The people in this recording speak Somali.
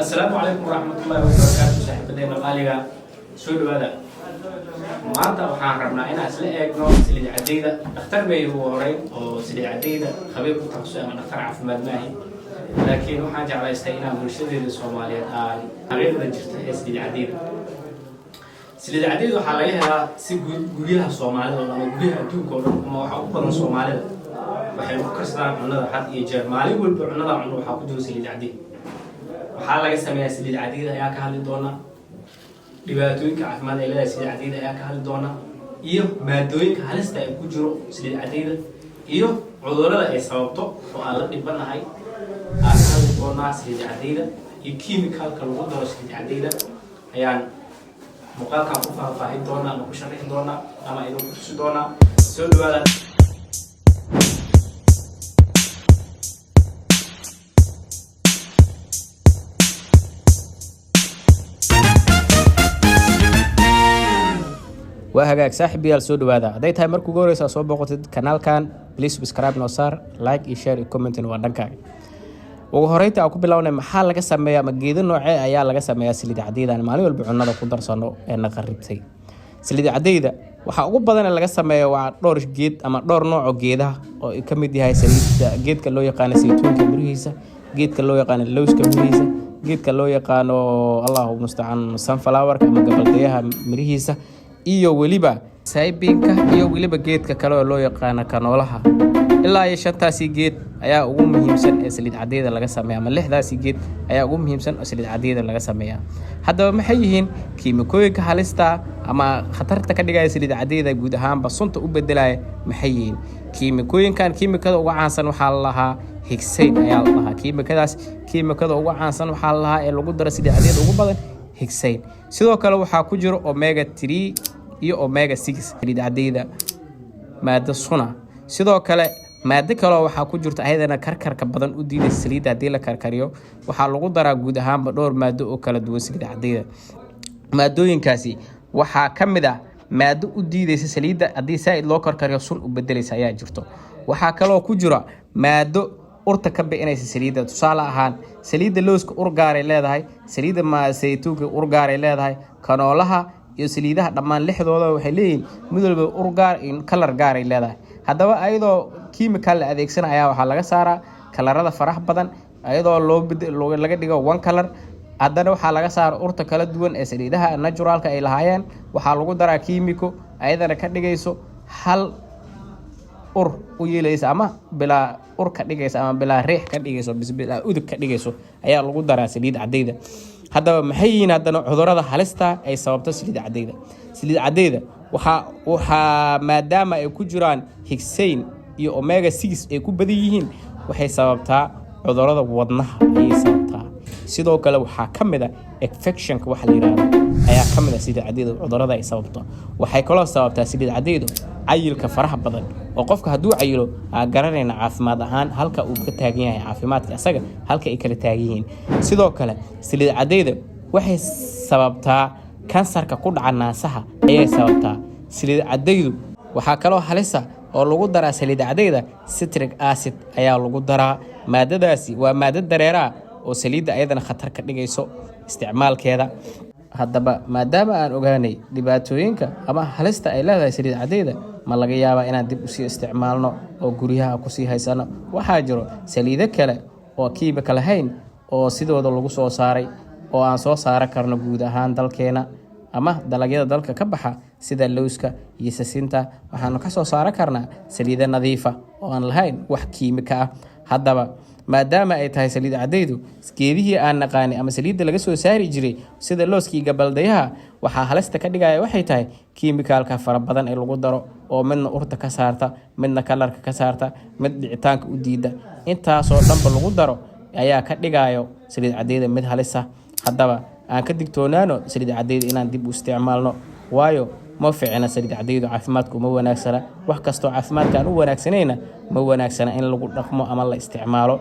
السلام عليكم ورحمة الله وبركاته صاحبتنا الغالية سو دوادا maanta waxaan rabnaa inaan isla eegno saliid cadayda dhakhtar bay ugu horeyn oo saliid cadayda khabiir ku takhasustay ama dhakhtar caafimaad maahi laakiin waxaan jeclaystay inaan bulshadeeda Soomaaliyeed aan xaqiiqda jirta ee saliid cadayda waxaa laga helaa si guryaha Soomaalida ama guryaha adduunka oo dhan ama waxa ugu badan Soomaalida waxay ku karsadaan cunnada had iyo jeer maalin walba cunnada cunno waxaa ku jiro saliid cadayda waxaa laga sameeyaa saliid cadayda ayaa ka hadli doona dhibaatooyinka caafimaad ee leedahay saliid cadayda ayaa ka hadli doona iyo maadooyinka halista ay ku jiro saliid cadayda iyo cudurrada ay sababto oo aan la dhibanahay aan ka hadli doonaa saliid cadayda iyo kiimikalka lagu daro saliid cadayda ayaan muuqaalkan ku faahfaahin doonaa ama ku sharaxi doonaa ama idin ku tusi doonaa soo dhawaada وهاجاك صاحبي يال سود وهذا هداي تاي مركو غوريسا سو بوقتid kanaalkan please subscribe no sar like iyo share iyo comment waa dhankaaga ugu horeynta aan ku bilownay maxaa laga sameeyaa ma geedo noocee ayaa laga sameeyaa saliid cadayda maalin walba cunnada ku darsano ee naqaribtay saliid cadayda waxa ugu badan ee laga sameeyo waa dhowr geed ama dhowr nooc oo geedaha oo ka mid yahay saliidda geedka loo yaqaan saytuunka mirihiisa geedka loo yaqaan lawska mirihiisa geedka loo yaqaan Allahu musta'an sunflower-ka ama gabaldayaha mirihiisa iyo waliba saybinka iyo waliba geedka kale oo loo yaqaan kanoolaha ilaa ay shantaasi geed ayaa ugu muhiimsan ee saliid cadayda laga sameeyaa ama lixdaasi geed ayaa ugu muhiimsan oo saliid cadayda laga sameeyaa haddaba maxay yihiin kiimikooyinka halista ama khatarta ka dhigaya saliid cadayda guud ahaanba sunta u bedelaya maxay yihiin kiimikada ugu caansan waxaa la lahaa higsayn ayaa la lahaa kiimikada ugu caansan waxaa la lahaa ee lagu daro saliid cadayda ugu badan higsayn sidoo kale waxaa ku jiro omega 3 iyo omega 6 saliid cadayda maado suna sidoo kale maado kale waxaa ku jirta ayadana karkarka badan u diiday saliid hadii la karkariyo waxaa lagu daraa guud ahaanba dhowr maado oo kala duwan saliid cadayda maadooyinkaasi waxaa kamid ah maado u diidaysa saliidda hadii saaid loo karkariyo sun u bedelaysa ayaa jirto waxaa kale oo ku jira maado urta ka bixinaysa saliidda tusaale ahaan saliidda looska ur gaaray leedahay saliidda saytuunka ur gaaray leedahay kanoolaha iyo saliidaha dhammaan lixdooda waxay leeyihiin mid walba ur gaar in color gaaray leedahay haddaba ayadoo chemical la adeegsanaya waxaa laga saaraa kalarada faraha badan ayadoo laga dhigo one color haddana waxaa laga saara urta kala duwan ee saliidaha naturalka ay lahaayeen waxaa lagu daraa kiimiko ayadana ka dhigayso hal ur u yeelaysa ama bilaa ur ka dhigaysa ama bilaa riix ka dhigayso bilaa udug ka dhigayso ayaa lagu daraa saliid cadayda haddaba maxay yihiin haddana cudurrada halista ay sababto saliid cadayda waxa maadaama ay ku jiraan higsayn iyo omega 6 ay ku badan yihiin waxay sababtaa cudurrada wadnaha ayay sababtaa sidoo kale waxaa kamid ah infectionka waxa la yiraahdo ayaa kamid ah saliid cadayda cudurrada ay sababto waxay kaloo sababtaa saliid cadayda cayilka faraha badan oo qofka hadduu cayilo garanayna caafimaad ahaan halka uu ka taagan yahay caafimaadka asaga halka ay kala taagan yihiin sidoo kale saliid cadayda waxay sababtaa kansarka ku dhaca naasaha ayay sababtaa saliid cadaydu waxaa kaloo halisa oo lagu daraa saliid cadayda citric acid ayaa lagu daraa maadadaasi waa maadad dareera oo saliidda ayadana khatar ka dhigayso isticmaalkeeda haddaba maadaama aan ogaanay dhibaatooyinka ama halista ay leedahay saliid cadayda ma laga yaabaa inaan dib u sii isticmaalno oo guryaha ku sii haysano waxaa jiro saliido kale oo kiimika lahayn oo sidooda lagu soo saaray oo aan soo saara karno guud ahaan dalkeena ama dalagyada dalka ka baxa sida lawska iyo sisinta waxaanu ka soo saara karnaa saliido nadiifa oo aan lahayn wax kiimika ah haddaba maadaama ay tahay saliid cadaydu geedihii aan naqaani ama saliidda laga soo saari jiray sida looskii gabaldayaha waxaa halista ka dhigaya waxay tahay kiimikalka fara badan ee lagu daro oo midna urta ka saarta midna kalarka ka saarta mid dhicitaanka u diida intaasoo dhanba lagu daro ayaa ka dhigayo saliid cadayda mid halisa haddaba aan ka digtoonaano saliid cadayda inaan dib u isticmaalno waayo ma fiicna saliid cadaydu caafimaadku ma wanaagsana wax kastoo caafimaadka aan u wanaagsanayna ma wanaagsana in lagu dhaqmo ama la isticmaalo